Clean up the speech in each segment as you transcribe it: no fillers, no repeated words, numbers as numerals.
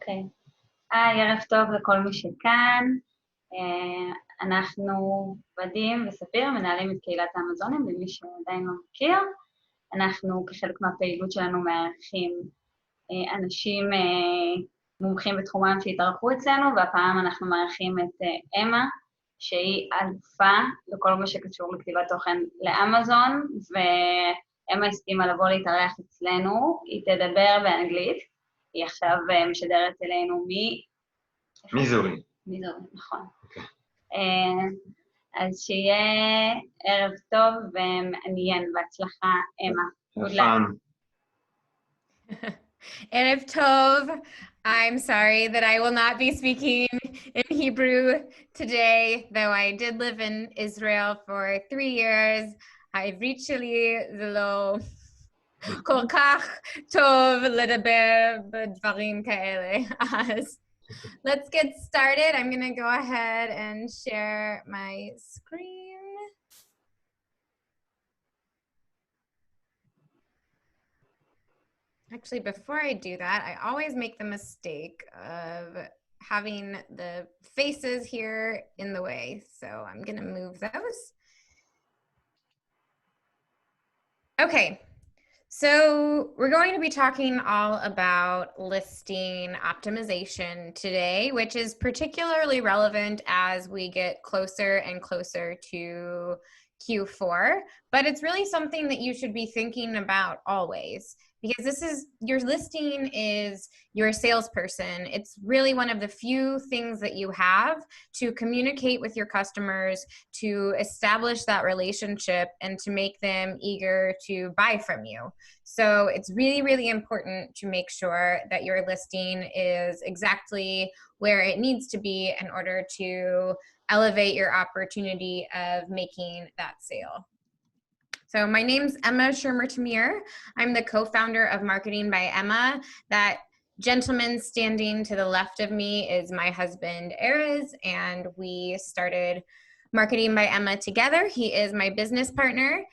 אוקיי. ערב טוב לכל מי שכאן. אנחנו ודים וספיר, מנהלים את קהילת האמזונים, למי שעדיין לא מכיר. אנחנו כחלק מהפעילות שלנו מארחים אנשים מומחים בתחומם שהתארחו אצלנו, והפעם אנחנו מארחים את אמה, שהיא אלופה לכל מה שקשור לכתיבת תוכן לאמזון, ואמה הסכימה לבוא להתארח אצלנו. היא תדבר באנגלית, היא עכשיו משדרת אלינו מיזורי. מיזורי, נכון. אז שיהיה ערב טוב ומעניין, בהצלחה, אמה. Erev Tov. I'm sorry that I will not be speaking in Hebrew today, though I did live in Israel for 3 years. העברית שלי זה לא כל כך טוב לדבר בדברים כאלה. אז let's get started. I'm going to go ahead and share my screen. Actually, before I do that, I always make the mistake of having the faces here in the way. So I'm going to move those. Okay, so we're going to be talking all about listing optimization today, which is particularly relevant as we get closer and closer to Q4, but it's really something that you should be thinking about always, because this is, your listing is your salesperson. It's really one of the few things that you have to communicate with your customers, to establish that relationship, and to make them eager to buy from you. So it's really, really important to make sure that your listing is exactly where it needs to be in order to elevate your opportunity of making that sale. So my name's Emma Shermer-Tamir. I'm the co-founder of Marketing by Emma. That gentleman standing to the left of me is my husband, Erez, and we started Marketing by Emma together. He is my business partner.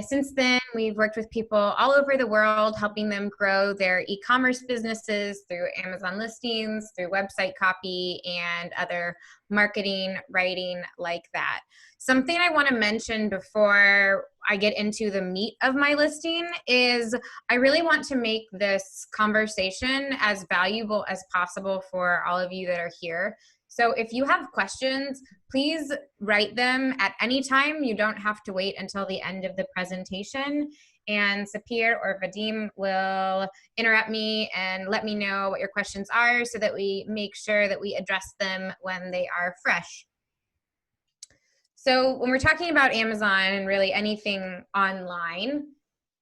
Since then, we've worked with people all over the world, helping them grow their e-commerce businesses through Amazon listings, through website copy, and other marketing, writing like that. Something I want to mention before I get into the meat of my listing is I really want to make this conversation as valuable as possible for all of you that are here. So if you have questions, please write them at any time. You don't have to wait until the end of the presentation. And Sapir or Vadim will interrupt me and let me know what your questions are so that we make sure that we address them when they are fresh. So when we're talking about Amazon and really anything online,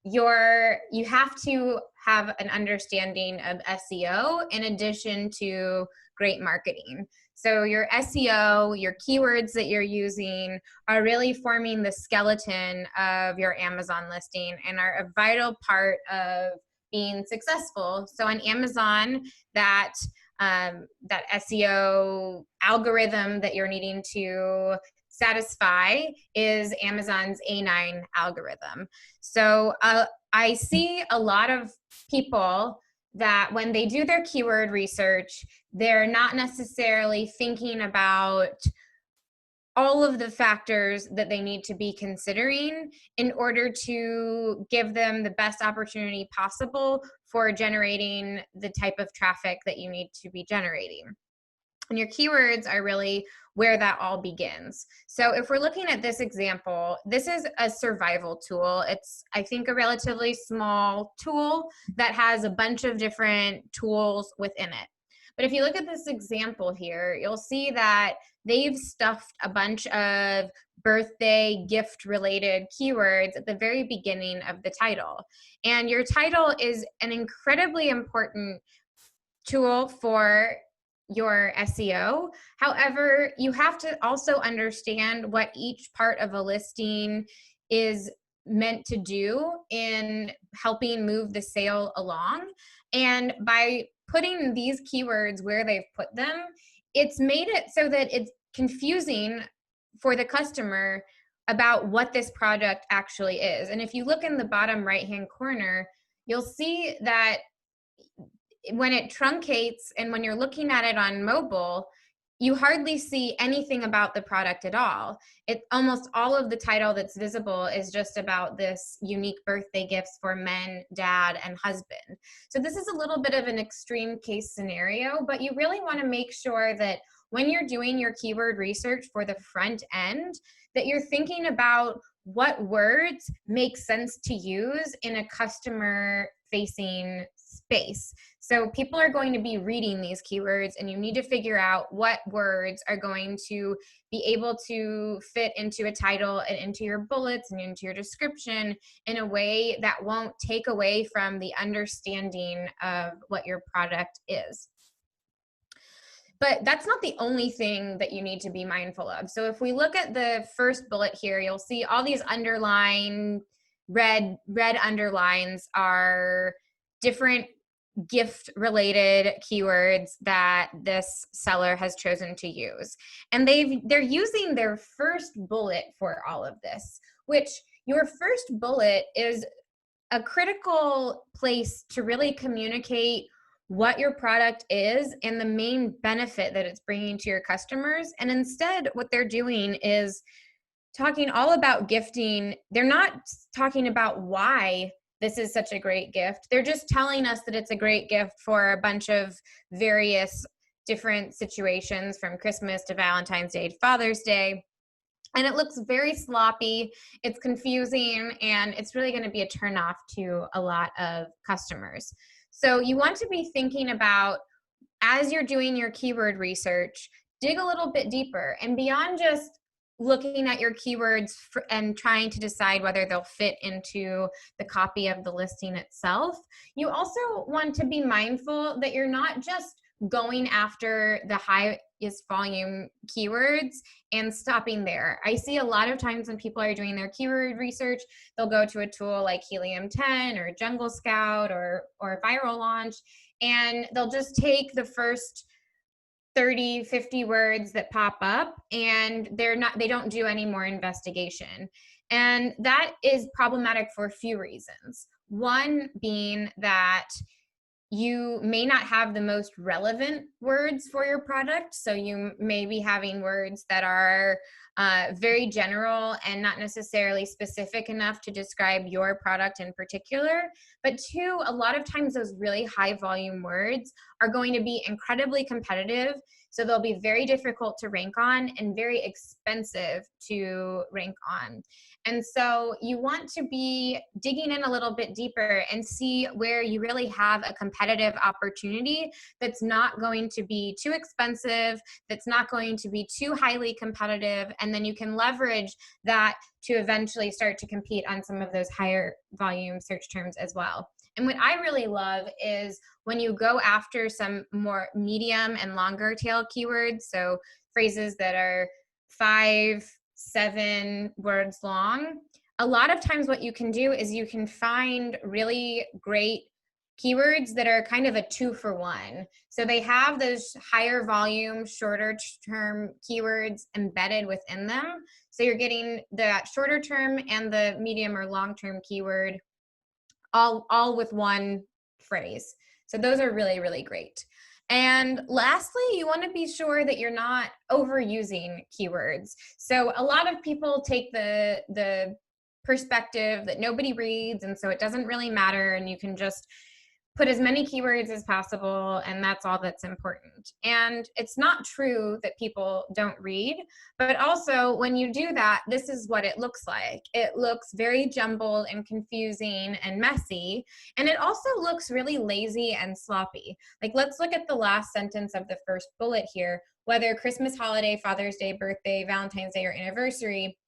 you have to have an understanding of SEO in addition to great marketing. So your SEO, your keywords that you're using are really forming the skeleton of your Amazon listing and are a vital part of being successful. So on Amazon, that SEO algorithm that you're needing to satisfy is Amazon's A9 algorithm. So I see a lot of people that when they do their keyword research, they're not necessarily thinking about all of the factors that they need to be considering in order to give them the best opportunity possible for generating the type of traffic that you need to be generating. And your keywords are really where that all begins. So if we're looking at this example, this is a survival tool. It's, I think, a relatively small tool that has a bunch of different tools within it. But if you look at this example here, you'll see that they've stuffed a bunch of birthday gift related keywords at the very beginning of the title. And your title is an incredibly important tool for your SEO. However, you have to also understand what each part of a listing is meant to do in helping move the sale along. And by putting these keywords where they've put them, it's made it so that it's confusing for the customer about what this product actually is. And if you look in the bottom right-hand corner, you'll see that when it truncates and when you're looking at it on mobile, you hardly see anything about the product at all. It almost all of the title that's visible is just about this unique birthday gifts for men, dad, and husband. So this is a little bit of an extreme case scenario, but you really want to make sure that when you're doing your keyword research for the front end, that you're thinking about what words make sense to use in a customer facing space. So people are going to be reading these keywords, and you need to figure out what words are going to be able to fit into a title and into your bullets and into your description in a way that won't take away from the understanding of what your product is. But that's not the only thing that you need to be mindful of. So if we look at the first bullet here, you'll see all these underlined red underlines are different gift related keywords that this seller has chosen to use. And they're using their first bullet for all of this, which your first bullet is a critical place to really communicate what your product is and the main benefit that it's bringing to your customers. And instead, what they're doing is talking all about gifting. They're not talking about why this is such a great gift. They're just telling us that it's a great gift for a bunch of various different situations, from Christmas to Valentine's Day to Father's Day. And it looks very sloppy, it's confusing, and it's really going to be a turnoff to a lot of customers. So you want to be thinking about, as you're doing your keyword research, dig a little bit deeper, and beyond just looking at your keywords and trying to decide whether they'll fit into the copy of the listing itself, you also want to be mindful that you're not just going after the highest volume keywords and stopping there. I see a lot of times when people are doing their keyword research, they'll go to a tool like Helium 10 or Jungle Scout or Viral Launch, and they'll just take the first 30, 50 words that pop up, and they don't do any more investigation. And that is problematic for a few reasons. One being that you may not have the most relevant words for your product. So you may be having words that are very general and not necessarily specific enough to describe your product in particular. But two, a lot of times those really high volume words are going to be incredibly competitive. So they'll be very difficult to rank on and very expensive to rank on. And so you want to be digging in a little bit deeper and see where you really have a competitive opportunity that's not going to be too expensive, that's not going to be too highly competitive, and then you can leverage that to eventually start to compete on some of those higher volume search terms as well. And what I really love is when you go after some more medium and longer tail keywords, so phrases that are 5, 7 words long, a lot of times what you can do is you can find really great keywords that are kind of a 2-for-1. So they have those higher volume, shorter term keywords embedded within them. So you're getting the shorter term and the medium or long term keyword all with one phrase. So those are really, really great. And lastly, you want to be sure that you're not overusing keywords. So a lot of people take the perspective that nobody reads, and so it doesn't really matter, and you can just put as many keywords as possible, and that's all that's important. And it's not true that people don't read, but also when you do that, this is what it looks like. It looks very jumbled and confusing and messy, and it also looks really lazy and sloppy. Like, let's look at the last sentence of the first bullet here. Whether Christmas, holiday, Father's Day, birthday, Valentine's Day, or anniversary,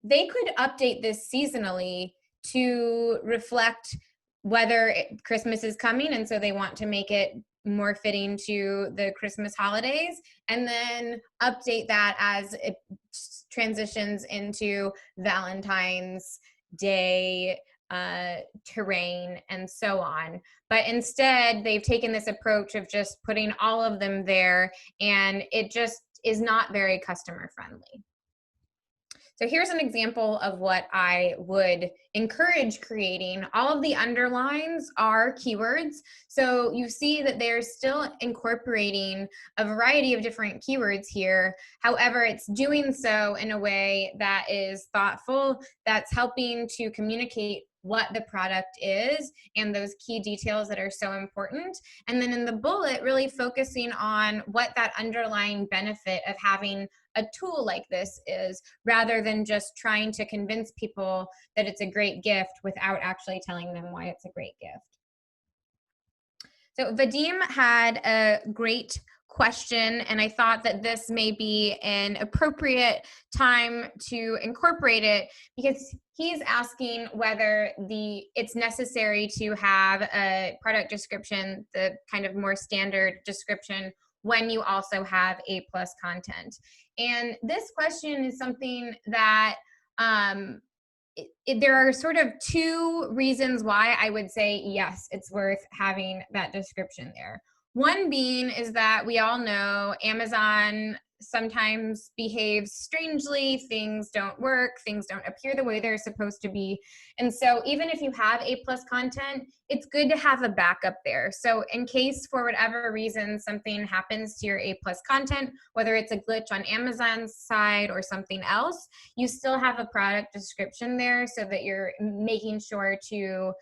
they could update this seasonally to reflect whether Christmas is coming, and so they want to make it more fitting to the Christmas holidays, and then update that as it transitions into Valentine's Day terrain and so on. But instead, they've taken this approach of just putting all of them there, and it just is not very customer friendly. So here's an example of what I would encourage creating. All of the underlines are keywords. So you see that they're still incorporating a variety of different keywords here. However, it's doing so in a way that is thoughtful, that's helping to communicate what the product is and those key details that are so important. And then in the bullet, really focusing on what that underlying benefit of having a tool like this is, rather than just trying to convince people that it's a great gift without actually telling them why it's a great gift. So Vadim had a great question, and I thought that this may be an appropriate time to incorporate it, because he's asking whether it's necessary to have a product description, the kind of more standard description, when you also have A+ content. And this question is something that there are sort of two reasons why I would say yes, it's worth having that description there. One being is that we all know Amazon sometimes behaves strangely, things don't work, things don't appear the way they're supposed to be. And so even if you have A+ content, it's good to have a backup there. So in case for whatever reason something happens to your A+ content, whether it's a glitch on Amazon's side or something else, you still have a product description there so that you're making sure to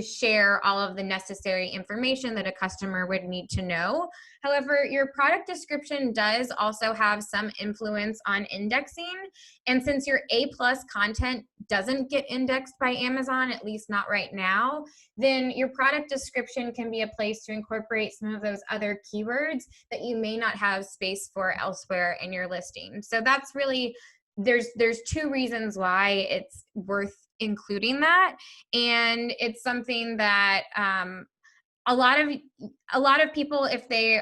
share all of the necessary information that a customer would need to know. However, your product description does also have some influence on indexing. And since your A+ content doesn't get indexed by Amazon, at least not right now, then your product description can be a place to incorporate some of those other keywords that you may not have space for elsewhere in your listing. So that's really, there's two reasons why it's worth including that. And it's something that a lot of people, if they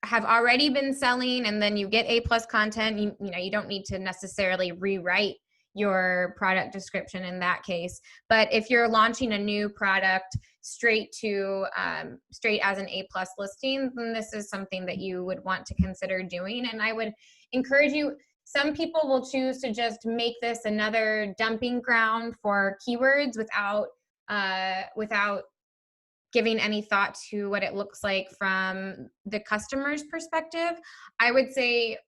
have already been selling and then you get A+ content, you know, you don't need to necessarily rewrite your product description in that case. But if you're launching a new product straight as an A+ listing, then this is something that you would want to consider doing. And I would encourage you, some people will choose to just make this another dumping ground for keywords without giving any thought to what it looks like from the customer's perspective. I would say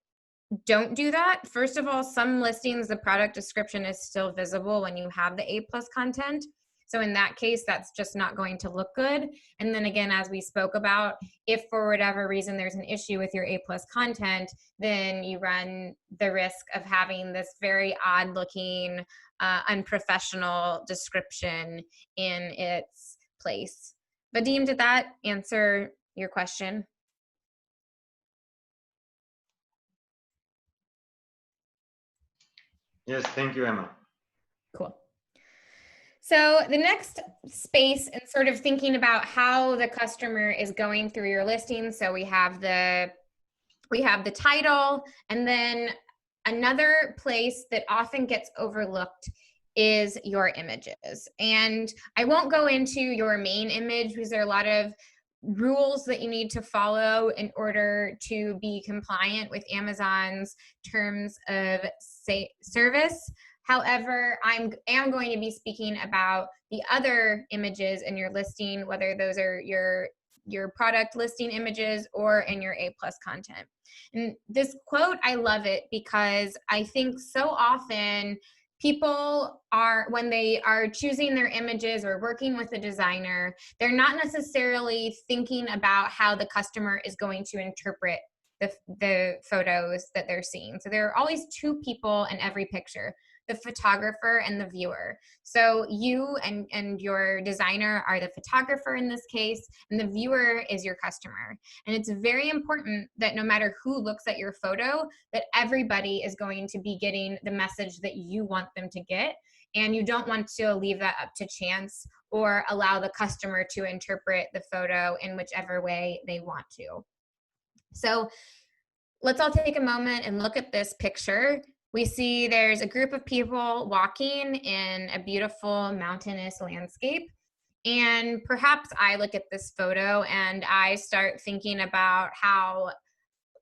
don't do that. First of all, some listings, the product description is still visible when you have the A+ content. So in that case, that's just not going to look good. And then again, as we spoke about, if for whatever reason there's an issue with your A+ content, then you run the risk of having this very odd looking, unprofessional description in its place. Vadim, did that answer your question? Yes, thank you, Emma. Cool. So the next space in sort of thinking about how the customer is going through your listing. So we have the title, and then another place that often gets overlooked is your images. And I won't go into your main image because there are a lot of rules that you need to follow in order to be compliant with Amazon's terms of service. However, I am going to be speaking about the other images in your listing, whether those are your product listing images or in your A+ content. And this quote, I love it because I think so often people are, when they are choosing their images or working with a designer, they're not necessarily thinking about how the customer is going to interpret the photos that they're seeing. So there are always two people in every picture, the photographer and the viewer. So you and your designer are the photographer in this case, and the viewer is your customer. And it's very important that no matter who looks at your photo, that everybody is going to be getting the message that you want them to get. And you don't want to leave that up to chance or allow the customer to interpret the photo in whichever way they want to. So let's all take a moment and look at this picture. We see there's a group of people walking in a beautiful mountainous landscape. And perhaps I look at this photo and I start thinking about how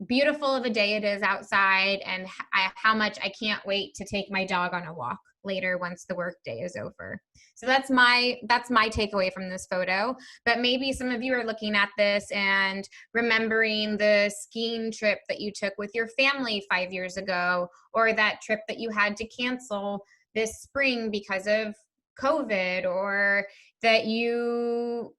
beautiful of a day it is outside, and how much I can't wait to take my dog on a walk later once the work day is over. So that's my takeaway from this photo. But maybe some of you are looking at this and remembering the skiing trip that you took with your family 5 years ago, or that trip that you had to cancel this spring because of COVID, or that you,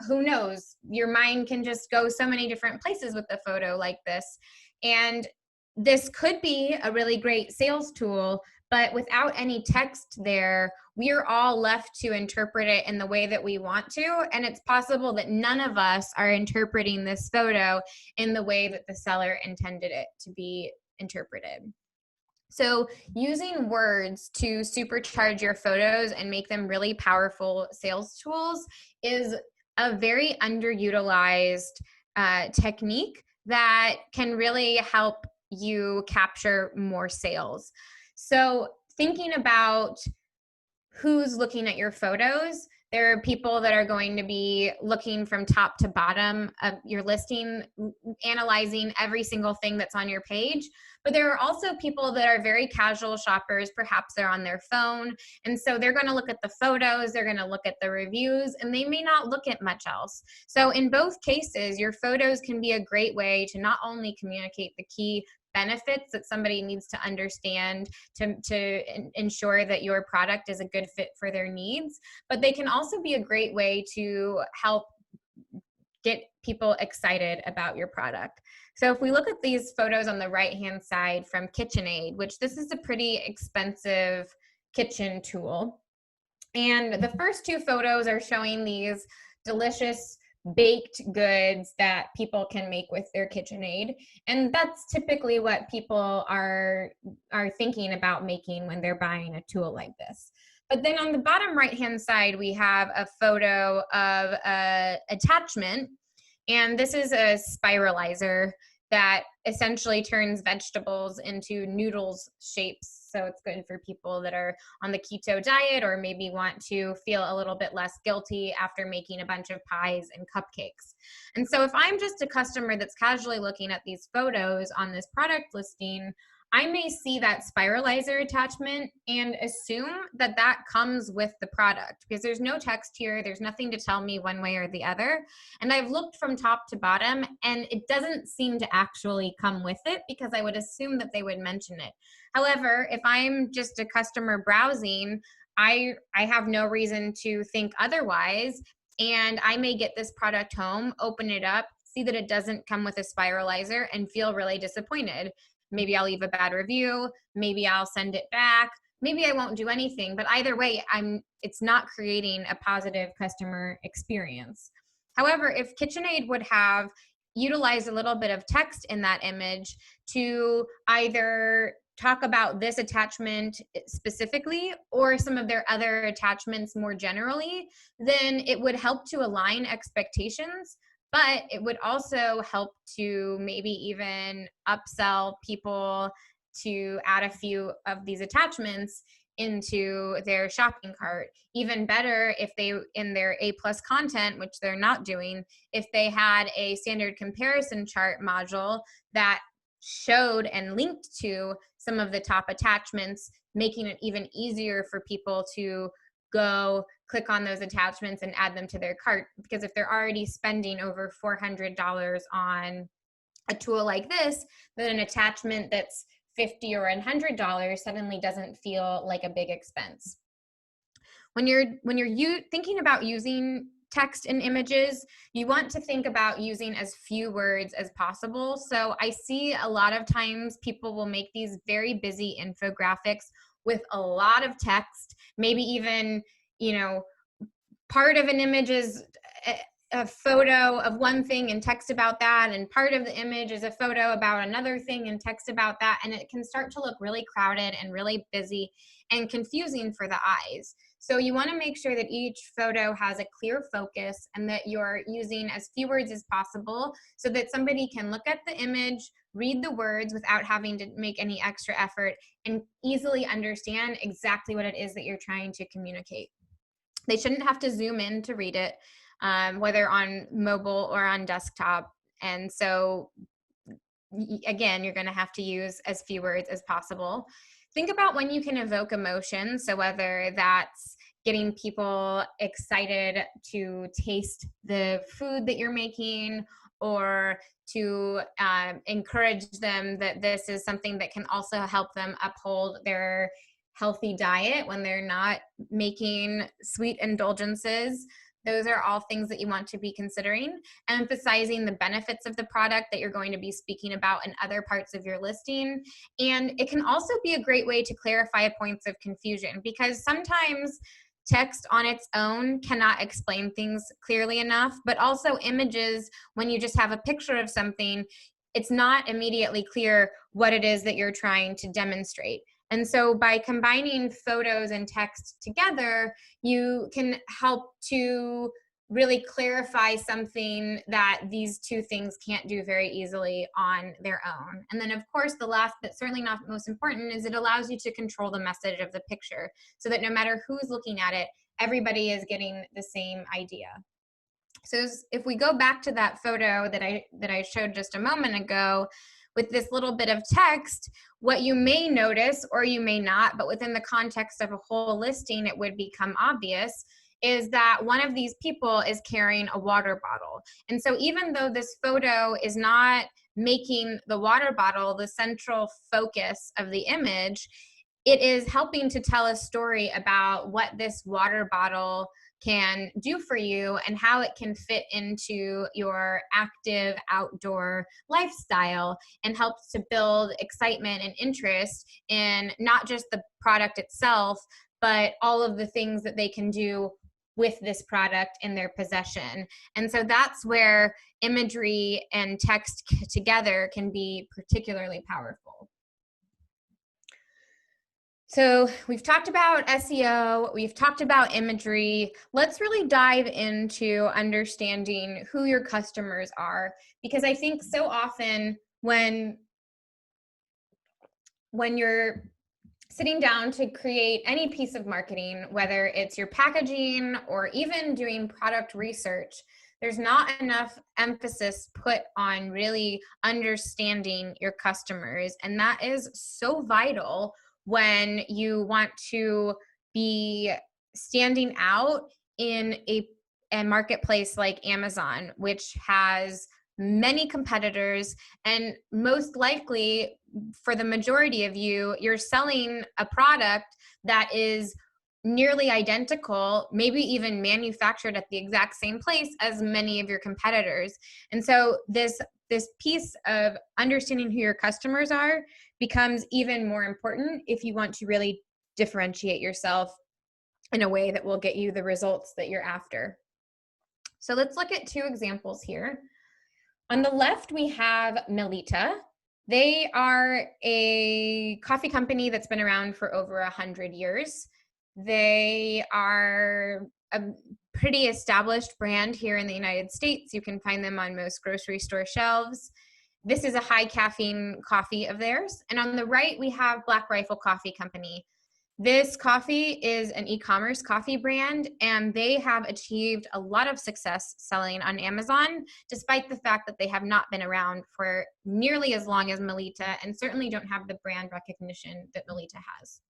who knows, your mind can just go so many different places with a photo like this. And this could be a really great sales tool, but without any text there, we're all left to interpret it in the way that we want to. And it's possible that none of us are interpreting this photo in the way that the seller intended it to be interpreted. So using words to supercharge your photos and make them really powerful sales tools is a very underutilized technique that can really help you capture more sales. So thinking about who's looking at your photos, there are people that are going to be looking from top to bottom of your listing, analyzing every single thing that's on your page. But there are also people that are very casual shoppers. Perhaps they're on their phone. And so they're going to look at the photos, they're going to look at the reviews, and they may not look at much else. So in both cases, your photos can be a great way to not only communicate the key benefits that somebody needs to understand to ensure that your product is a good fit for their needs, but they can also be a great way to help get people excited about your product. So if we look at these photos on the right-hand side from KitchenAid, which this is a pretty expensive kitchen tool. And the first two photos are showing these delicious baked goods that people can make with their KitchenAid. And that's typically what people are thinking about making when they're buying a tool like this. But then on the bottom right-hand side, we have a photo of an attachment. And this is a spiralizer that essentially turns vegetables into noodles shapes. So it's good for people that are on the keto diet, or maybe want to feel a little bit less guilty after making a bunch of pies and cupcakes. And so if I'm just a customer that's casually looking at these photos on this product listing, I may see that spiralizer attachment and assume that that comes with the product, because there's no text here. There's nothing to tell me one way or the other. And I've looked from top to bottom, and it doesn't seem to actually come with it, because I would assume that they would mention it. However, if I'm just a customer browsing, I have no reason to think otherwise. And I may get this product home, open it up, see that it doesn't come with a spiralizer, and feel really disappointed. Maybe I'll leave a bad review. Maybe I'll send it back. Maybe I won't do anything. But either way, it's not creating a positive customer experience. However, if KitchenAid would have utilized a little bit of text in that image to either talk about this attachment specifically or some of their other attachments more generally, then it would help to align expectations. But it would also help to maybe even upsell people to add a few of these attachments into their shopping cart. Even better if they, in their A+ content, which they're not doing, if they had a standard comparison chart module that showed and linked to some of the top attachments, making it even easier for people to go click on those attachments and add them to their cart. Because if they're already spending over $400 on a tool like this, then an attachment that's $50 or $100 suddenly doesn't feel like a big expense. When you're thinking about using text and images, you want to think about using as few words as possible. So I see a lot of times people will make these very busy infographics with a lot of text, maybe even, part of an image is a photo of one thing and text about that, and part of the image is a photo about another thing and text about that, and it can start to look really crowded and really busy and confusing for the eyes. So you want to make sure that each photo has a clear focus and that you're using as few words as possible so that somebody can look at the image, read the words without having to make any extra effort, and easily understand exactly what it is that you're trying to communicate. They shouldn't have to zoom in to read it, whether on mobile or on desktop. And so again, you're going to have to use as few words as possible. Think about when you can evoke emotion. So whether that's getting people excited to taste the food that you're making, or to encourage them that this is something that can also help them uphold their healthy diet when they're not making sweet indulgences. Those are all things that you want to be considering. Emphasizing the benefits of the product that you're going to be speaking about in other parts of your listing. And it can also be a great way to clarify points of confusion, because sometimes text on its own cannot explain things clearly enough, but also images, when you just have a picture of something, it's not immediately clear what it is that you're trying to demonstrate. And so by combining photos and text together, you can help to really clarify something that these two things can't do very easily on their own. And then of course, the last but certainly not most important is it allows you to control the message of the picture, so that no matter who's looking at it, everybody is getting the same idea. So if we go back to that photo that I showed just a moment ago, with this little bit of text, what you may notice, or you may not, but within the context of a whole listing, it would become obvious, is that one of these people is carrying a water bottle. And so even though this photo is not making the water bottle the central focus of the image, it is helping to tell a story about what this water bottle can do for you and how it can fit into your active outdoor lifestyle, and helps to build excitement and interest in not just the product itself, but all of the things that they can do with this product in their possession. And so that's where imagery and text together can be particularly powerful. So we've talked about SEO, we've talked about imagery. Let's really dive into understanding who your customers are, because I think so often when you're sitting down to create any piece of marketing, whether it's your packaging or even doing product research, there's not enough emphasis put on really understanding your customers. And that is so vital when you want to be standing out in a marketplace like Amazon, which has many competitors, and most likely for the majority of you, you're selling a product that is nearly identical, maybe even manufactured at the exact same place as many of your competitors. And so this piece of understanding who your customers are becomes even more important if you want to really differentiate yourself in a way that will get you the results that you're after. So let's look at two examples here. On the left, we have Melita. They are a coffee company that's been around for over 100 years. They are a pretty established brand here in the United States. You can find them on most grocery store shelves. This is a high caffeine coffee of theirs. And on the right, we have Black Rifle Coffee Company. This coffee is an e-commerce coffee brand, and they have achieved a lot of success selling on Amazon, despite the fact that they have not been around for nearly as long as Melita, and certainly don't have the brand recognition that Melita has.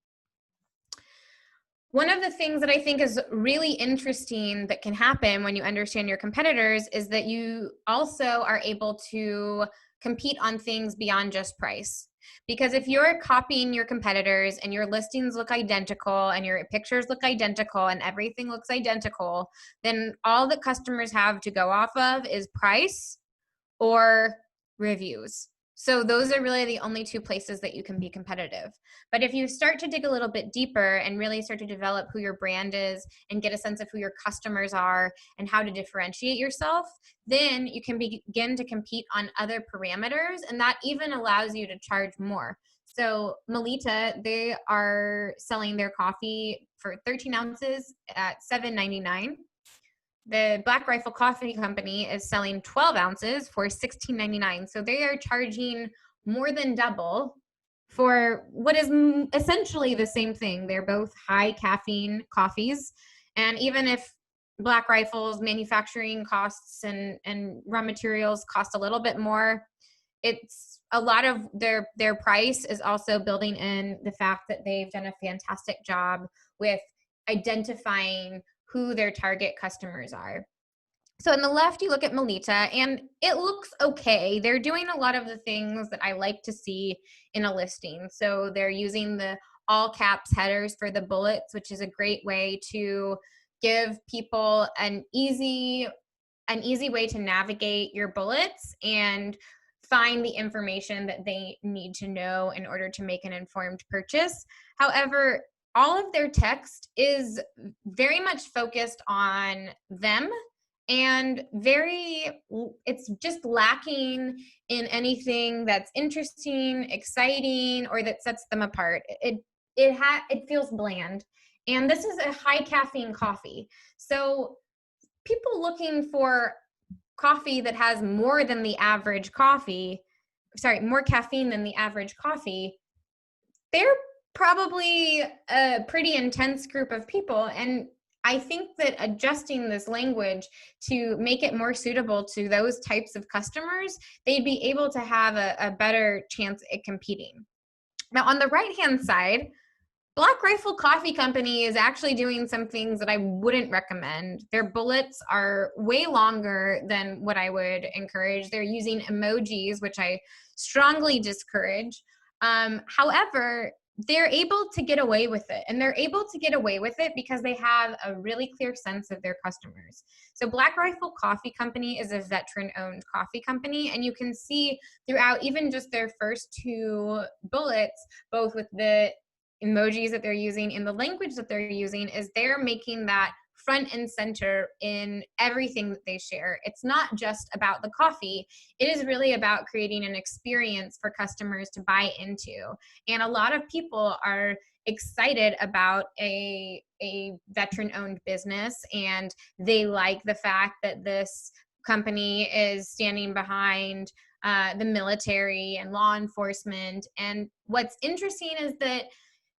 One of the things that I think is really interesting that can happen when you understand your competitors is that you also are able to compete on things beyond just price. Because if you're copying your competitors and your listings look identical and your pictures look identical and everything looks identical, then all that customers have to go off of is price or reviews. So those are really the only two places that you can be competitive. But if you start to dig a little bit deeper and really start to develop who your brand is and get a sense of who your customers are and how to differentiate yourself, then you can begin to compete on other parameters, and that even allows you to charge more. So Melita, they are selling their coffee for 13 ounces at $7.99. The Black Rifle Coffee Company is selling 12 ounces for $16.99. So they are charging more than double for what is essentially the same thing. They're both high caffeine coffees. And even if Black Rifle's manufacturing costs and raw materials cost a little bit more, it's a lot of their price is also building in the fact that they've done a fantastic job with identifying who their target customers are. So on the left, you look at Melita, and it looks okay. They're doing a lot of the things that I like to see in a listing. So they're using the all caps headers for the bullets, which is a great way to give people an easy way to navigate your bullets and find the information that they need to know in order to make an informed purchase. However, all of their text is very much focused on them, and it's just lacking in anything that's interesting, exciting, or that sets them apart. It feels bland. And this is a high caffeine coffee. So people looking for coffee that has more caffeine than the average coffee, they're probably a pretty intense group of people. And I think that adjusting this language to make it more suitable to those types of customers, they'd be able to have a better chance at competing. Now, on the right-hand side, Black Rifle Coffee Company is actually doing some things that I wouldn't recommend. Their bullets are way longer than what I would encourage. They're using emojis, which I strongly discourage. However, they're able to get away with it, and they're able to get away with it because they have a really clear sense of their customers. So Black Rifle Coffee Company is a veteran-owned coffee company, and you can see throughout even just their first two bullets, both with the emojis that they're using and the language that they're using, is they're making that front and center in everything that they share. It's not just about the coffee. It is really about creating an experience for customers to buy into. And a lot of people are excited about a veteran-owned business, and they like the fact that this company is standing behind the military and law enforcement. And what's interesting is that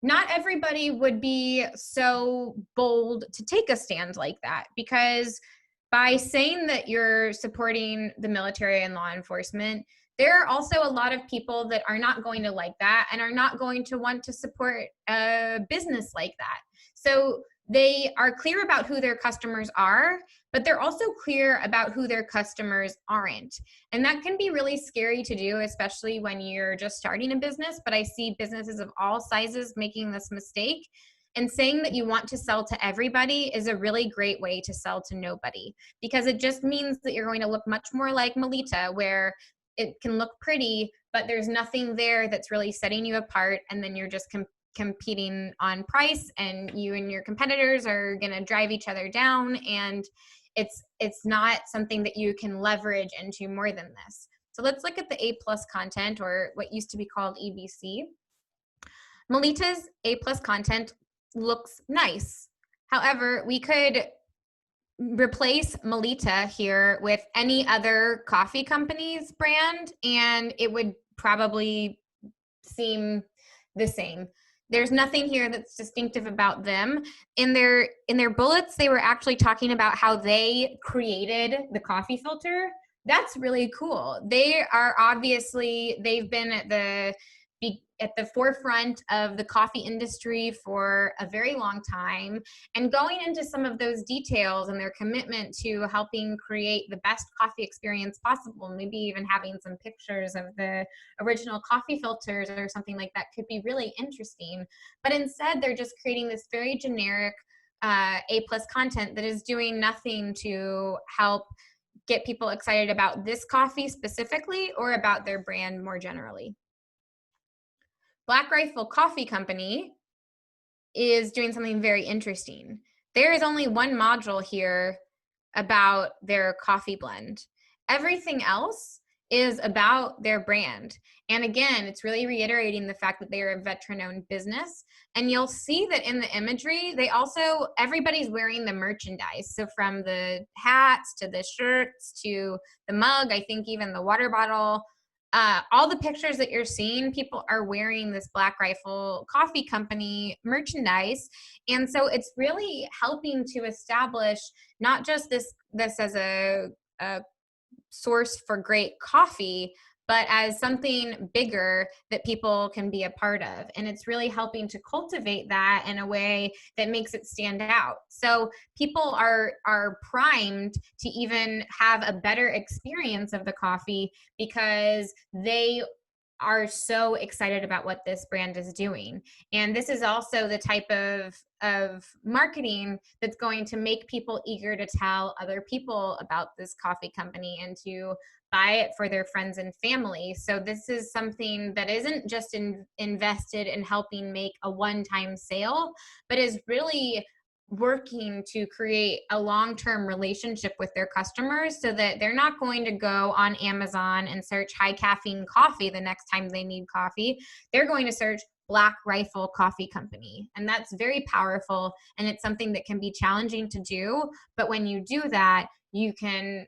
not everybody would be so bold to take a stand like that, because by saying that you're supporting the military and law enforcement, there are also a lot of people that are not going to like that and are not going to want to support a business like that. So they are clear about who their customers are, but they're also clear about who their customers aren't. And that can be really scary to do, especially when you're just starting a business. But I see businesses of all sizes making this mistake. And saying that you want to sell to everybody is a really great way to sell to nobody, because it just means that you're going to look much more like Melita, where it can look pretty, but there's nothing there that's really setting you apart. And then you're just competing on price, and you and your competitors are going to drive each other down, and it's not something that you can leverage into more than this. So let's look at the A+ content, or what used to be called EBC. Melita's A+ content looks nice. However, we could replace Melita here with any other coffee company's brand, and it would probably seem the same. There's nothing here that's distinctive about them. In their bullets, they were actually talking about how they created the coffee filter. That's really cool. They are obviously, they've been at the forefront of the coffee industry for a very long time, and going into some of those details and their commitment to helping create the best coffee experience possible, maybe even having some pictures of the original coffee filters or something like that could be really interesting. But instead, they're just creating this very generic A+ content that is doing nothing to help get people excited about this coffee specifically or about their brand more generally. Black Rifle Coffee Company is doing something very interesting. There is only one module here about their coffee blend. Everything else is about their brand. And again, it's really reiterating the fact that they are a veteran-owned business. And you'll see that in the imagery, everybody's wearing the merchandise. So from the hats to the shirts to the mug, I think even the water bottle, all the pictures that you're seeing, people are wearing this Black Rifle Coffee Company merchandise. And so it's really helping to establish not just this as a source for great coffee, but as something bigger that people can be a part of. And it's really helping to cultivate that in a way that makes it stand out. So people are primed to even have a better experience of the coffee because they are so excited about what this brand is doing. And this is also the type of marketing that's going to make people eager to tell other people about this coffee company and to buy it for their friends and family. So this is something that isn't just invested in helping make a one-time sale, but is really working to create a long-term relationship with their customers so that they're not going to go on Amazon and search high caffeine coffee the next time they need coffee. They're going to search Black Rifle Coffee Company. And that's very powerful. And it's something that can be challenging to do. But when you do that, you can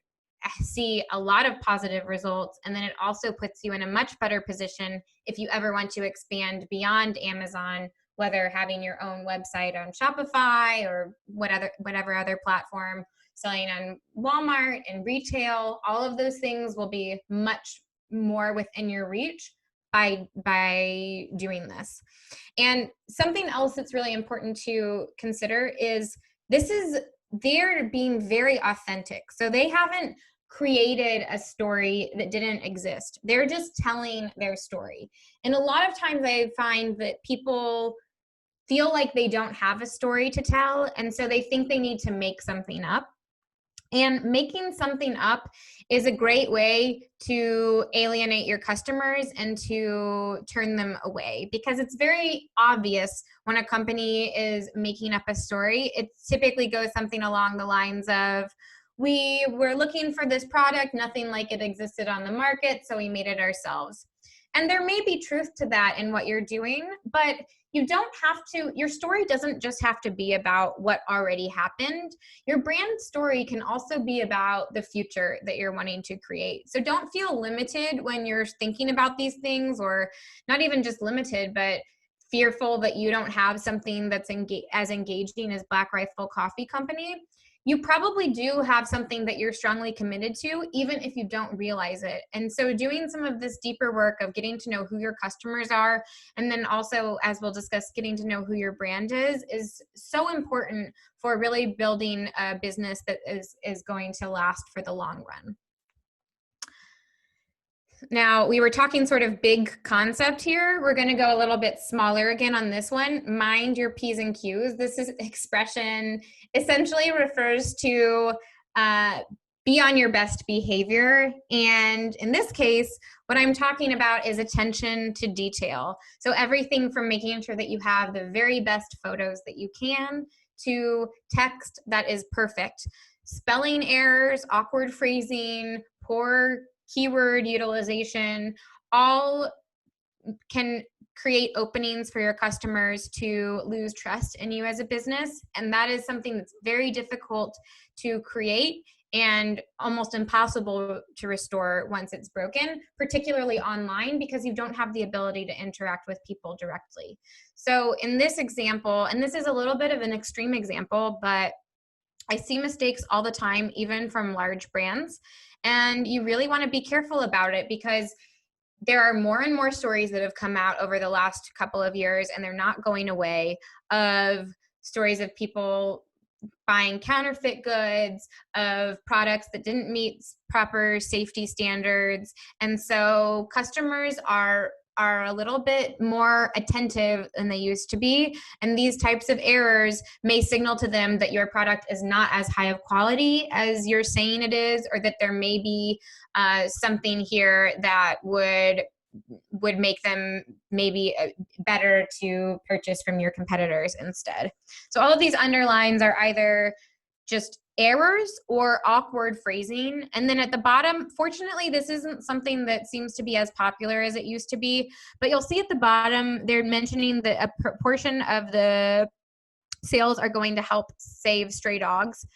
see a lot of positive results. And then it also puts you in a much better position if you ever want to expand beyond Amazon, whether having your own website on Shopify or whatever other platform, selling on Walmart and retail. All of those things will be much more within your reach by doing this. And something else that's really important to consider is they're being very authentic. So they haven't created a story that didn't exist. They're just telling their story. And a lot of times I find that people feel like they don't have a story to tell, and so they think they need to make something up. And making something up is a great way to alienate your customers and to turn them away, because it's very obvious when a company is making up a story. It typically goes something along the lines of, we were looking for this product, nothing like it existed on the market, so we made it ourselves. And there may be truth to that in what you're doing, but you don't have to, your story doesn't just have to be about what already happened. Your brand story can also be about the future that you're wanting to create. So don't feel limited when you're thinking about these things, or not even just limited, but fearful that you don't have something that's as engaging as Black Rifle Coffee Company. You probably do have something that you're strongly committed to, even if you don't realize it. And so doing some of this deeper work of getting to know who your customers are, and then also, as we'll discuss, getting to know who your brand is so important for really building a business that is going to last for the long run. Now, we were talking sort of big concept here. We're going to go a little bit smaller again on this one. Mind your P's and Q's. This expression essentially refers to be on your best behavior. And in this case, what I'm talking about is attention to detail. So everything from making sure that you have the very best photos that you can, to text that is perfect. Spelling errors, awkward phrasing, poor keyword utilization, all can create openings for your customers to lose trust in you as a business. And that is something that's very difficult to create and almost impossible to restore once it's broken, particularly online, because you don't have the ability to interact with people directly. So in this example, and this is a little bit of an extreme example, but I see mistakes all the time, even from large brands. And you really want to be careful about it, because there are more and more stories that have come out over the last couple of years, and they're not going away, of stories of people buying counterfeit goods, of products that didn't meet proper safety standards. And so customers are a little bit more attentive than they used to be. And these types of errors may signal to them that your product is not as high of quality as you're saying it is, or that there may be something here that would make them maybe better to purchase from your competitors instead. So all of these underlines are either just errors or awkward phrasing. And then at the bottom, fortunately, this isn't something that seems to be as popular as it used to be, but you'll see at the bottom, they're mentioning that a proportion of the sales are going to help save stray dogs.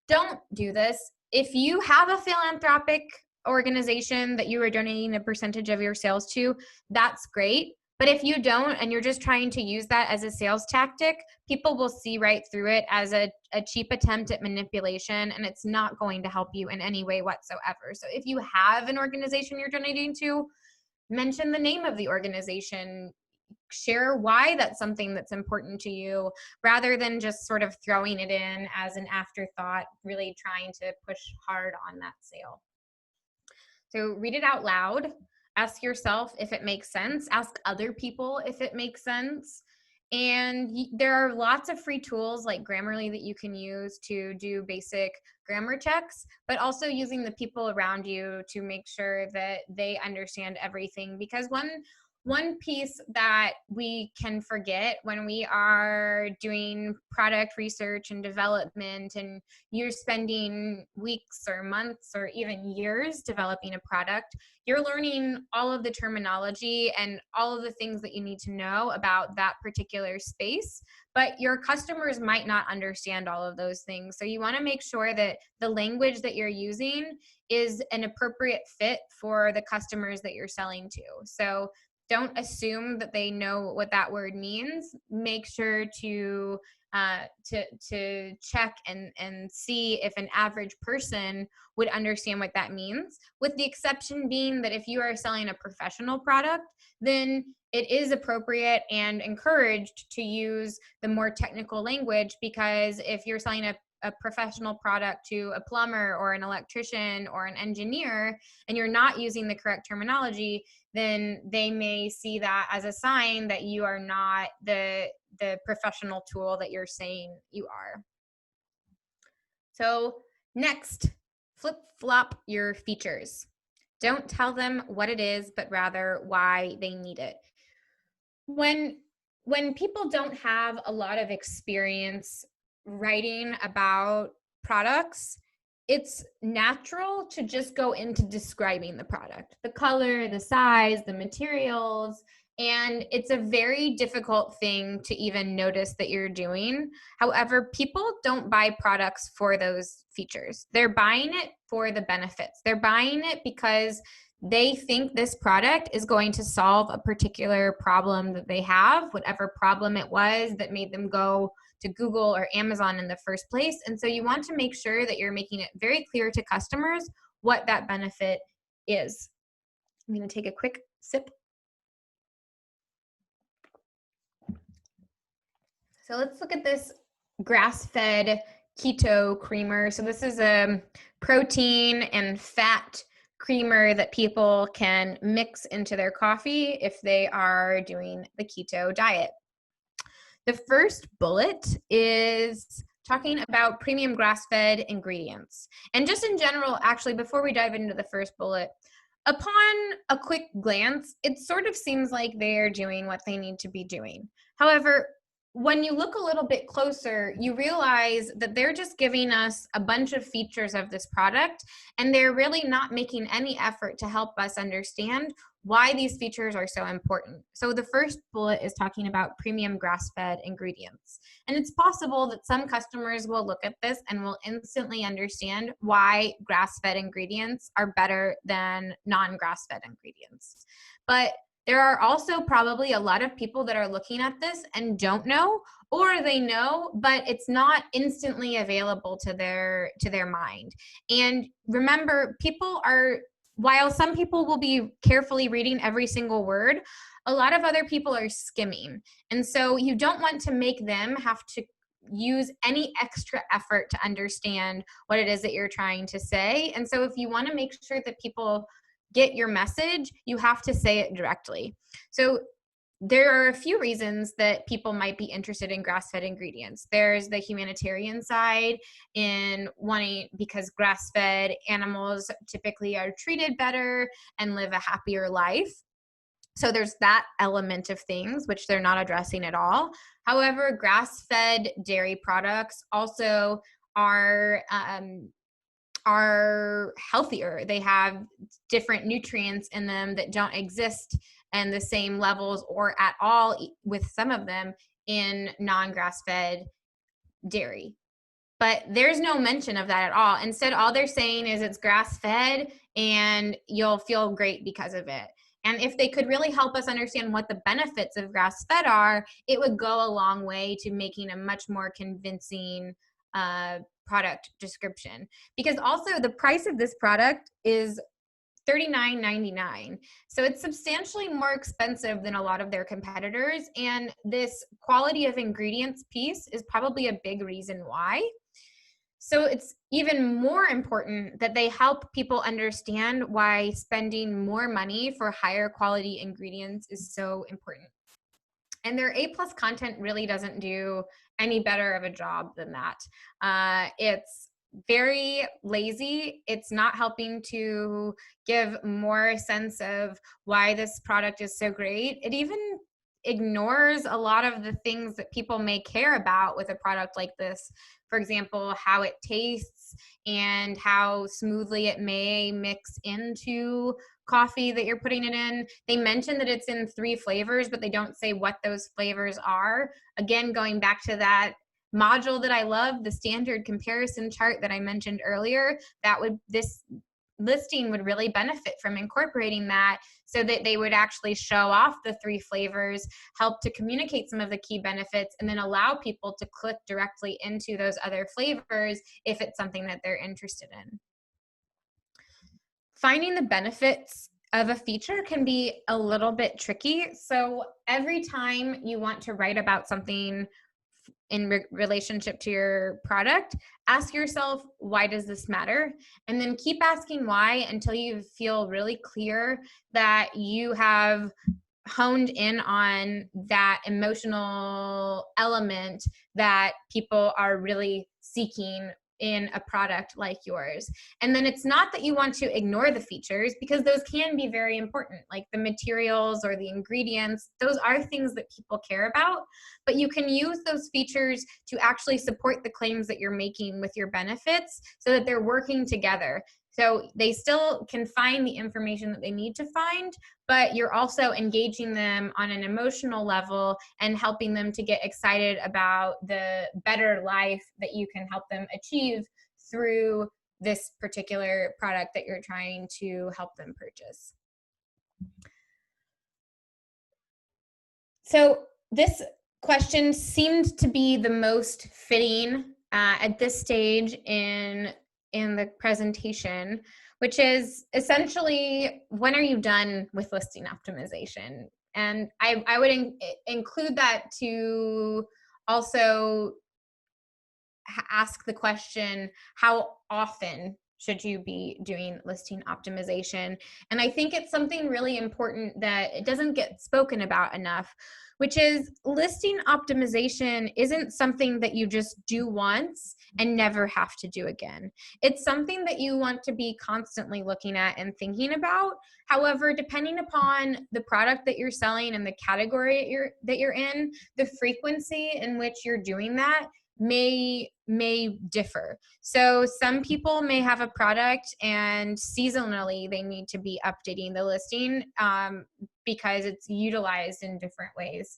Don't do this. If you have a philanthropic organization that you are donating a percentage of your sales to, that's great. But if you don't, and you're just trying to use that as a sales tactic, people will see right through it as a cheap attempt at manipulation, and it's not going to help you in any way whatsoever. So if you have an organization you're donating to, mention the name of the organization, share why that's something that's important to you, rather than just sort of throwing it in as an afterthought, really trying to push hard on that sale. So read it out loud. Ask yourself if it makes sense. Ask other people if it makes sense. And there are lots of free tools like Grammarly that you can use to do basic grammar checks, but also using the people around you to make sure that they understand everything. Because one piece that we can forget when we are doing product research and development, and you're spending weeks or months or even years developing a product, you're learning all of the terminology and all of the things that you need to know about that particular space, but your customers might not understand all of those things. So you want to make sure that the language that you're using is an appropriate fit for the customers that you're selling to. So don't assume that they know what that word means. Make sure to check and see if an average person would understand what that means, with the exception being that if you are selling a professional product, then it is appropriate and encouraged to use the more technical language, because if you're selling a professional product to a plumber or an electrician or an engineer and you're not using the correct terminology, then they may see that as a sign that you are not the professional tool that you're saying you are. So next, flip-flop your features. Don't tell them what it is, but rather why they need it. When people don't have a lot of experience writing about products, it's natural to just go into describing the product, the color, the size, the materials, and it's a very difficult thing to even notice that you're doing. However, people don't buy products for those features. They're buying it for the benefits. They're buying it because they think this product is going to solve a particular problem that they have, whatever problem it was that made them go to Google or Amazon in the first place. And so you want to make sure that you're making it very clear to customers what that benefit is. I'm going to take a quick sip. So let's look at this grass-fed keto creamer. So this is a protein and fat creamer that people can mix into their coffee if they are doing the keto diet. The first bullet is talking about premium grass-fed ingredients. And just in general, actually, before we dive into the first bullet, upon a quick glance, it sort of seems like they're doing what they need to be doing. However, when you look a little bit closer, you realize that they're just giving us a bunch of features of this product, and they're really not making any effort to help us understand why these features are so important. So the first bullet is talking about premium grass-fed ingredients. And it's possible that some customers will look at this and will instantly understand why grass-fed ingredients are better than non-grass-fed ingredients. But there are also probably a lot of people that are looking at this and don't know, or they know, but it's not instantly available to their mind. And remember, while some people will be carefully reading every single word, a lot of other people are skimming. And so you don't want to make them have to use any extra effort to understand what it is that you're trying to say. And so if you want to make sure that people get your message, you have to say it directly. So there are a few reasons that people might be interested in grass-fed ingredients. There's the humanitarian side in wanting, because grass-fed animals typically are treated better and live a happier life. So there's that element of things, which they're not addressing at all. However, grass-fed dairy products also are healthier. They have different nutrients in them that don't exist in the same levels or at all with some of them in non-grass-fed dairy. But there's no mention of that at all. Instead, all they're saying is it's grass-fed and you'll feel great because of it. And if they could really help us understand what the benefits of grass-fed are, it would go a long way to making a much more convincing product description. Because also the price of this product is $39.99. So it's substantially more expensive than a lot of their competitors. And this quality of ingredients piece is probably a big reason why. So it's even more important that they help people understand why spending more money for higher quality ingredients is so important. And their A+ content really doesn't do any better of a job than that. It's very lazy. It's not helping to give more sense of why this product is so great. It even ignores a lot of the things that people may care about with a product like this. For example, how it tastes and how smoothly it may mix into coffee that you're putting it in. They mention that it's in 3 flavors, but they don't say what those flavors are. Again, going back to that module that I love, the standard comparison chart that I mentioned earlier, this listing would really benefit from incorporating that, so that they would actually show off the 3 flavors, help to communicate some of the key benefits, and then allow people to click directly into those other flavors if it's something that they're interested in. Finding the benefits of a feature can be a little bit tricky. So every time you want to write about something in relationship to your product, ask yourself, why does this matter? And then keep asking why until you feel really clear that you have honed in on that emotional element that people are really seeking in a product like yours. And then it's not that you want to ignore the features, because those can be very important, like the materials or the ingredients. Those are things that people care about, but you can use those features to actually support the claims that you're making with your benefits, so that they're working together. So they still can find the information that they need to find, but you're also engaging them on an emotional level and helping them to get excited about the better life that you can help them achieve through this particular product that you're trying to help them purchase. So this question seemed to be the most fitting at this stage in the presentation, which is essentially, when are you done with listing optimization? And I would include that to also ask the question, how often should you be doing listing optimization? And I think it's something really important that it doesn't get spoken about enough, which is listing optimization isn't something that you just do once and never have to do again. It's something that you want to be constantly looking at and thinking about. However, depending upon the product that you're selling and the category that you're in, the frequency in which you're doing that may differ. So some people may have a product and seasonally they need to be updating the listing because it's utilized in different ways.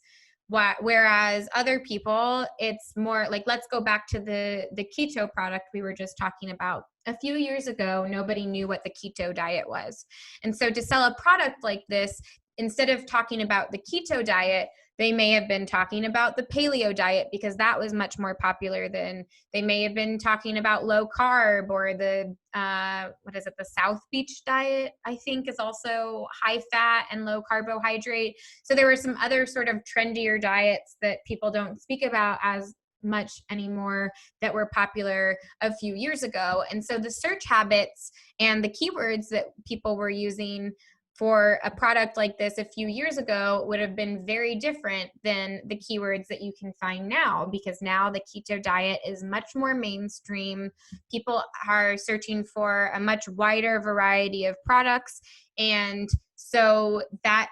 Whereas other people, it's more like, let's go back to the keto product we were just talking about. A few years ago, nobody knew what the keto diet was. And so to sell a product like this, instead of talking about the keto diet, they may have been talking about the paleo diet, because that was much more popular than they may have been talking about low carb, or the, the South Beach diet, I think, is also high fat and low carbohydrate. So there were some other sort of trendier diets that people don't speak about as much anymore that were popular a few years ago. And so the search habits and the keywords that people were using for a product like this a few years ago would have been very different than the keywords that you can find now, because now the keto diet is much more mainstream. People are searching for a much wider variety of products. And so that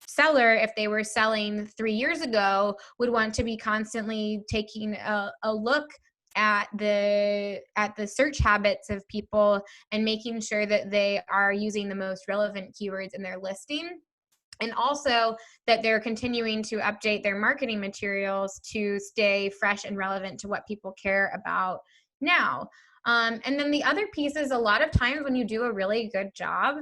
seller, if they were selling 3 years ago, would want to be constantly taking a look at the search habits of people and making sure that they are using the most relevant keywords in their listing, and also that they're continuing to update their marketing materials to stay fresh and relevant to what people care about now. And then the other piece is, a lot of times when you do a really good job,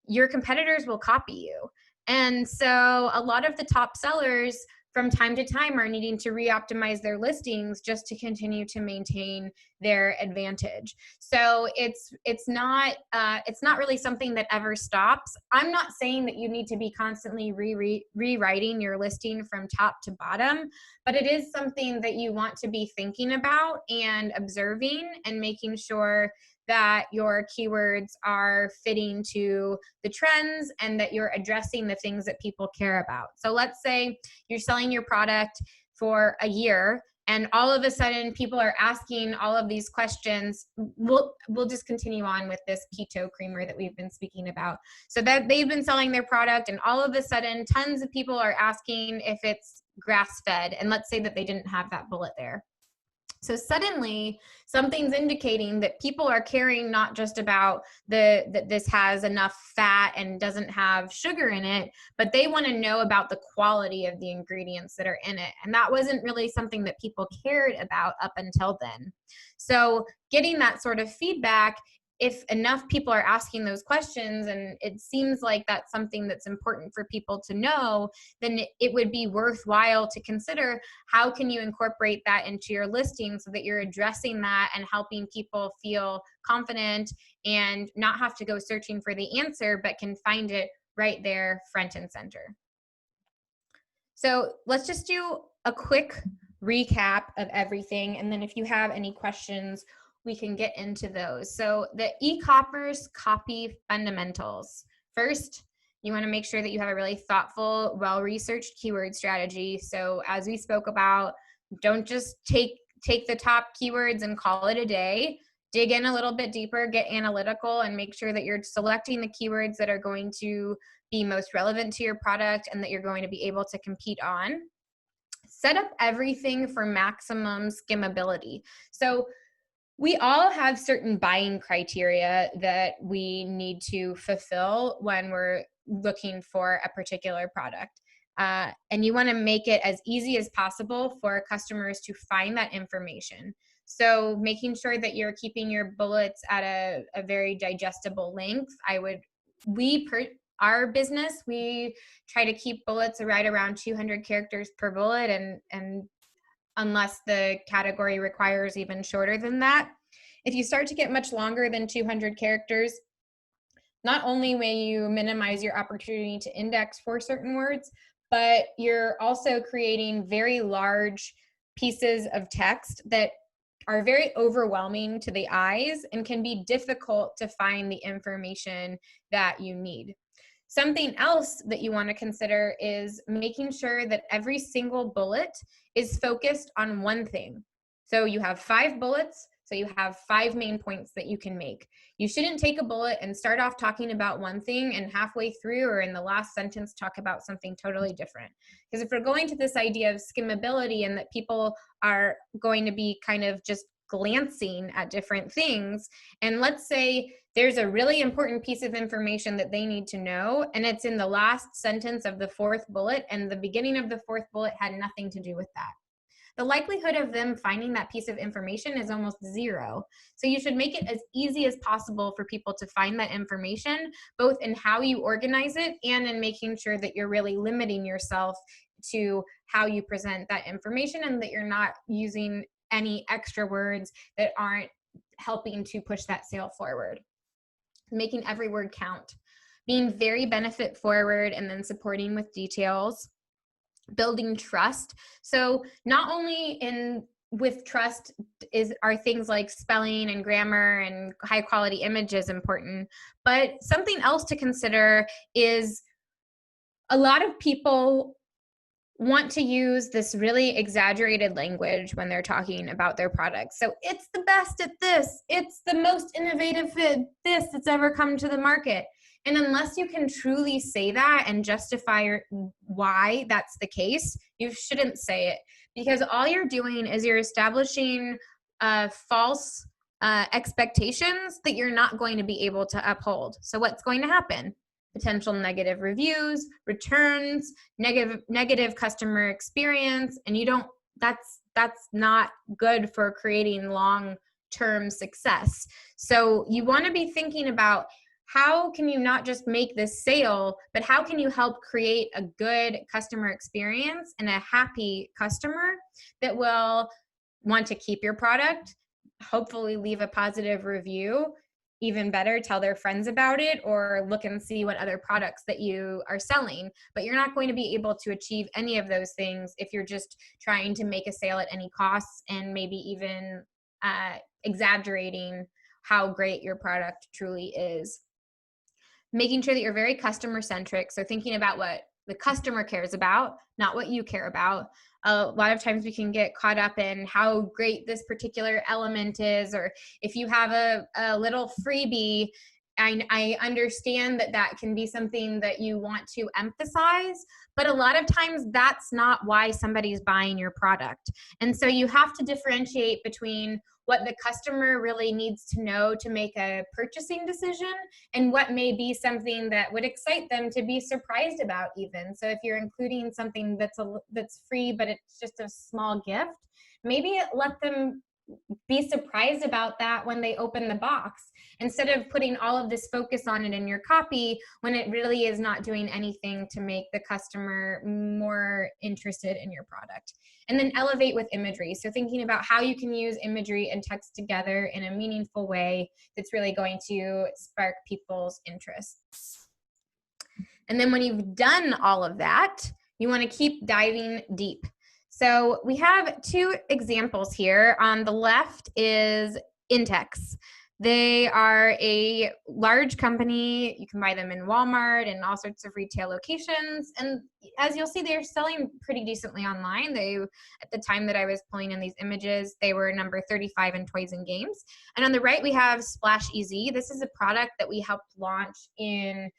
your competitors will copy you. And so a lot of the top sellers from time to time are needing to re-optimize their listings just to continue to maintain their advantage. So it's not really something that ever stops. I'm not saying that you need to be constantly rewriting your listing from top to bottom, but it is something that you want to be thinking about and observing and making sure that your keywords are fitting to the trends and that you're addressing the things that people care about. So let's say you're selling your product for a year and all of a sudden people are asking all of these questions. We'll just continue on with this keto creamer that we've been speaking about. So that they've been selling their product and all of a sudden tons of people are asking if it's grass-fed, and let's say that they didn't have that bullet there. So suddenly something's indicating that people are caring not just about that this has enough fat and doesn't have sugar in it, but they want to know about the quality of the ingredients that are in it. And that wasn't really something that people cared about up until then. So getting that sort of feedback, if enough people are asking those questions and it seems like that's something that's important for people to know, then it would be worthwhile to consider how can you incorporate that into your listing so that you're addressing that and helping people feel confident and not have to go searching for the answer, but can find it right there front and center. So let's just do a quick recap of everything. And then if you have any questions, we can get into those. So the e-commerce copy fundamentals. First, you want to make sure that you have a really thoughtful, well-researched keyword strategy. So as we spoke about, don't just take the top keywords and call it a day. Dig in a little bit deeper, get analytical, and make sure that you're selecting the keywords that are going to be most relevant to your product and that you're going to be able to compete on. Set up everything for maximum skimmability. So we all have certain buying criteria that we need to fulfill when we're looking for a particular product. And you want to make it as easy as possible for customers to find that information. So making sure that you're keeping your bullets at a very digestible length. Our business, we try to keep bullets right around 200 characters per bullet, and unless the category requires even shorter than that. If you start to get much longer than 200 characters, not only will you minimize your opportunity to index for certain words, but you're also creating very large pieces of text that are very overwhelming to the eyes and can be difficult to find the information that you need. Something else that you want to consider is making sure that every single bullet is focused on one thing. So you have 5 bullets, so you have 5 main points that you can make. You shouldn't take a bullet and start off talking about one thing and halfway through or in the last sentence talk about something totally different. Because if we're going to this idea of skimmability and that people are going to be kind of just glancing at different things, and let's say there's a really important piece of information that they need to know, and it's in the last sentence of the 4th bullet, and the beginning of the 4th bullet had nothing to do with that. The likelihood of them finding that piece of information is almost 0. So you should make it as easy as possible for people to find that information, both in how you organize it and in making sure that you're really limiting yourself to how you present that information and that you're not using any extra words that aren't helping to push that sale forward. Making every word count, being very benefit forward, and then supporting with details, building trust. So not only with trust are things like spelling and grammar and high quality images important, but something else to consider is a lot of people want to use this really exaggerated language when they're talking about their products. So it's the best at this. It's the most innovative at this that's ever come to the market. And unless you can truly say that and justify why that's the case, you shouldn't say it. Because all you're doing is you're establishing false expectations that you're not going to be able to uphold. So what's going to happen? Potential negative reviews, returns, negative customer experience, and that's not good for creating long-term success. So you want to be thinking about how can you not just make this sale, but how can you help create a good customer experience and a happy customer that will want to keep your product, hopefully leave a positive review, even better, tell their friends about it, or look and see what other products that you are selling. But you're not going to be able to achieve any of those things if you're just trying to make a sale at any cost and maybe even exaggerating how great your product truly is. Making sure that you're very customer centric. So thinking about what the customer cares about, not what you care about. A lot of times we can get caught up in how great this particular element is, or if you have a little freebie, I understand that that can be something that you want to emphasize, but a lot of times that's not why somebody's buying your product. And so you have to differentiate between what the customer really needs to know to make a purchasing decision and what may be something that would excite them to be surprised about even. So if you're including something that's free, but it's just a small gift, maybe let them be surprised about that when they open the box, instead of putting all of this focus on it in your copy when it really is not doing anything to make the customer more interested in your product. And then elevate with imagery. So thinking about how you can use imagery and text together in a meaningful way that's really going to spark people's interests. And then when you've done all of that, you want to keep diving deep. So we have two examples here. On the left is Intex. They are a large company. You can buy them in Walmart and all sorts of retail locations. And as you'll see, they're selling pretty decently online. They, at the time that I was pulling in these images, they were number 35 in toys and games. And on the right, we have Splash Easy. This is a product that we helped launch in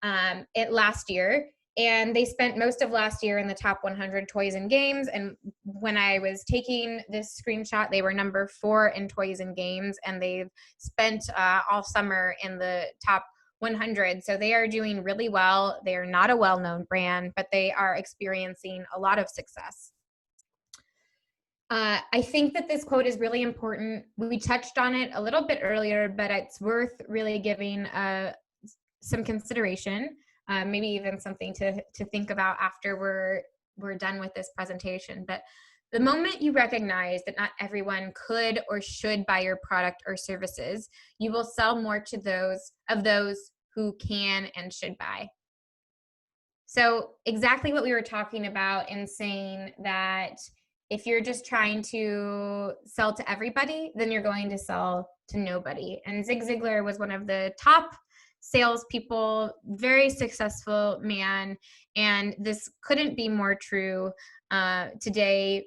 last year. And they spent most of last year in the top 100 toys and games. And when I was taking this screenshot, they were number 4 in toys and games. And they've spent all summer in the top 100. So they are doing really well. They are not a well-known brand, but they are experiencing a lot of success. I think that this quote is really important. We touched on it a little bit earlier, but it's worth really giving some consideration. Maybe even something to think about after we're done with this presentation. But the moment you recognize that not everyone could or should buy your product or services, you will sell more to those who can and should buy. So exactly what we were talking about in saying that if you're just trying to sell to everybody, then you're going to sell to nobody. And Zig Ziglar was one of the top salespeople, very successful man, and this couldn't be more true today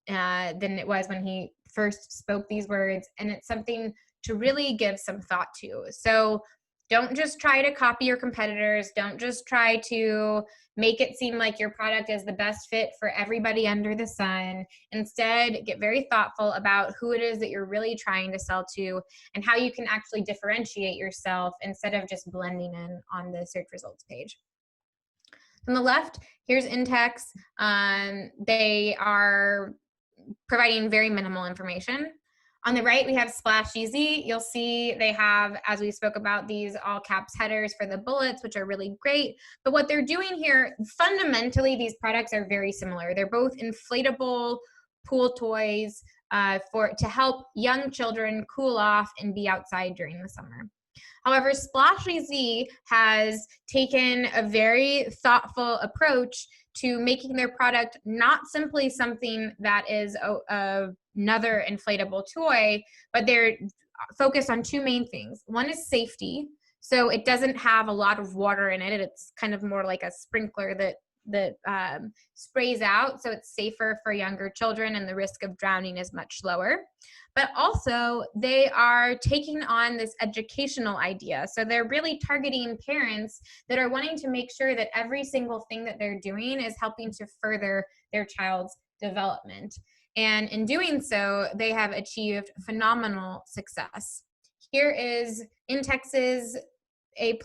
than it was when he first spoke these words. And it's something to really give some thought to. So don't just try to copy your competitors. Don't just try to make it seem like your product is the best fit for everybody under the sun. Instead, get very thoughtful about who it is that you're really trying to sell to and how you can actually differentiate yourself instead of just blending in on the search results page. On the left, here's Intex. They are providing very minimal information. On the right, we have Splash Easy. You'll see they have, as we spoke about, these all caps headers for the bullets, which are really great. But what they're doing here, fundamentally, these products are very similar. They're both inflatable pool toys to help young children cool off and be outside during the summer. However, Splash Easy has taken a very thoughtful approach to making their product not simply something that is another inflatable toy, but they're focused on two main things. One is safety. So it doesn't have a lot of water in it. It's kind of more like a sprinkler that sprays out. So it's safer for younger children and the risk of drowning is much lower. But also they are taking on this educational idea. So they're really targeting parents that are wanting to make sure that every single thing that they're doing is helping to further their child's development. And in doing so, they have achieved phenomenal success. Here is Intex's A+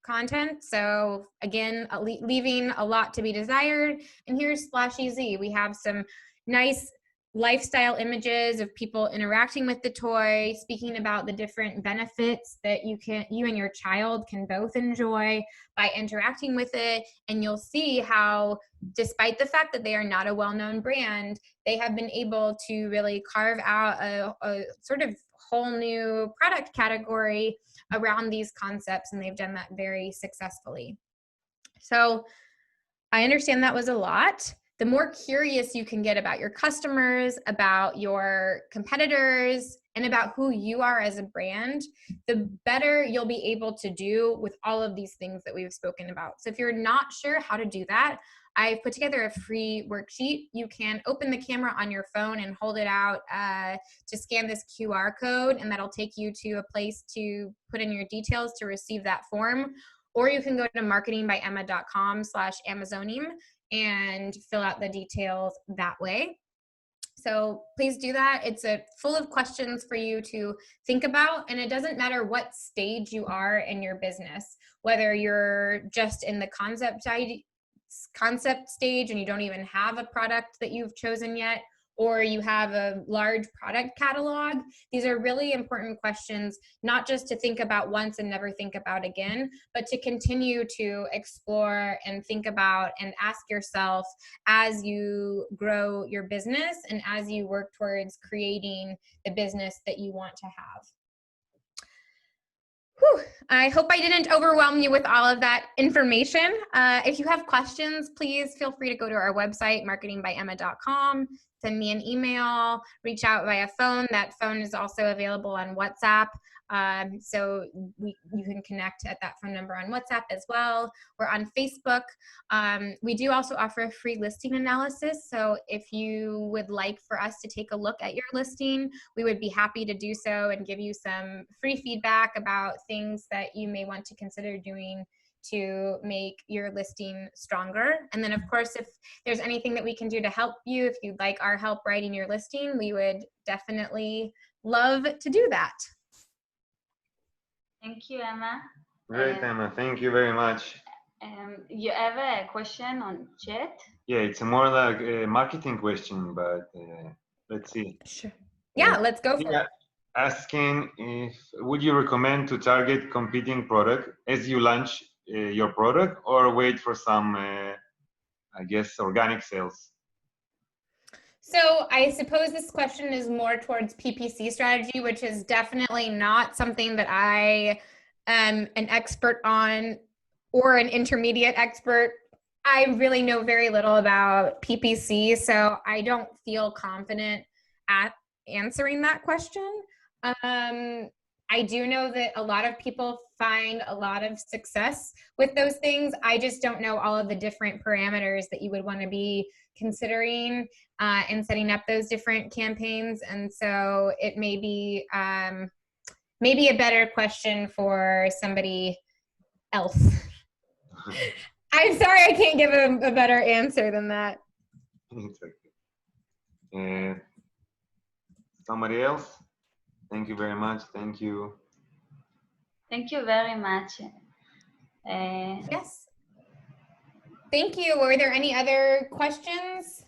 content. So again, leaving a lot to be desired. And here's Splash Easy. We have some nice lifestyle images of people interacting with the toy, speaking about the different benefits that you and your child can both enjoy by interacting with it. And you'll see how, despite the fact that they are not a well-known brand, they have been able to really carve out a sort of whole new product category around these concepts, and they've done that very successfully. So I understand that was a lot. The more curious you can get about your customers, about your competitors, and about who you are as a brand, the better you'll be able to do with all of these things that we've spoken about. So if you're not sure how to do that, I've put together a free worksheet. You can open the camera on your phone and hold it out to scan this QR code, and that'll take you to a place to put in your details to receive that form. Or you can go to marketingbyemma.com/Amazonim and fill out the details that way. So please do that. It's full of questions for you to think about, and it doesn't matter what stage you are in your business, whether you're just in the concept stage and you don't even have a product that you've chosen yet, or you have a large product catalog. These are really important questions, not just to think about once and never think about again, but to continue to explore and think about and ask yourself as you grow your business and as you work towards creating the business that you want to have. Whew. I hope I didn't overwhelm you with all of that information. If you have questions, please feel free to go to our website, marketingbyemma.com, send me an email, reach out via phone. That phone is also available on WhatsApp. So you can connect at that phone number on WhatsApp as well. We're on Facebook. We do also offer a free listing analysis. So if you would like for us to take a look at your listing, we would be happy to do so and give you some free feedback about things that you may want to consider doing to make your listing stronger. And then of course, if there's anything that we can do to help you, if you'd like our help writing your listing, we would definitely love to do that. Thank you, Emma. Great, Emma. Thank you very much. You have a question on chat? Yeah, it's more like a marketing question, but let's see. Sure. Yeah, let's go for it. Asking would you recommend to target competing product as you launch your product, or wait for some, I guess, organic sales? So I suppose this question is more towards PPC strategy, which is definitely not something that I am an expert on or an intermediate expert. I really know very little about PPC, so I don't feel confident at answering that question. I do know that a lot of people find a lot of success with those things. I just don't know all of the different parameters that you would want to be considering in setting up those different campaigns. And so it may be maybe a better question for somebody else. I'm sorry, I can't give a better answer than that. It's okay. Somebody else? Thank you very much. Thank you. Thank you very much. Yes. Thank you. Were there any other questions?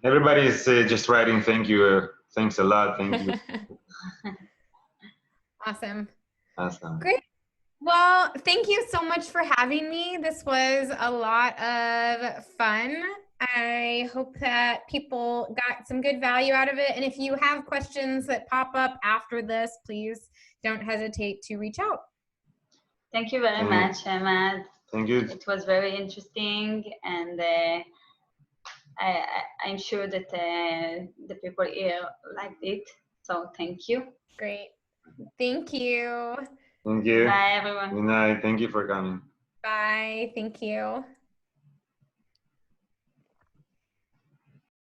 Everybody is just writing thank you. Thanks a lot. Thank you. Awesome. Awesome. Great. Well, thank you so much for having me. This was a lot of fun. I hope that people got some good value out of it. And if you have questions that pop up after this, please don't hesitate to reach out. Thank you very much, Emma. Thank you. It was very interesting, and I'm sure that the people here liked it. So thank you. Great. Thank you. Thank you. Bye, everyone. Good night. Thank you for coming. Bye. Thank you.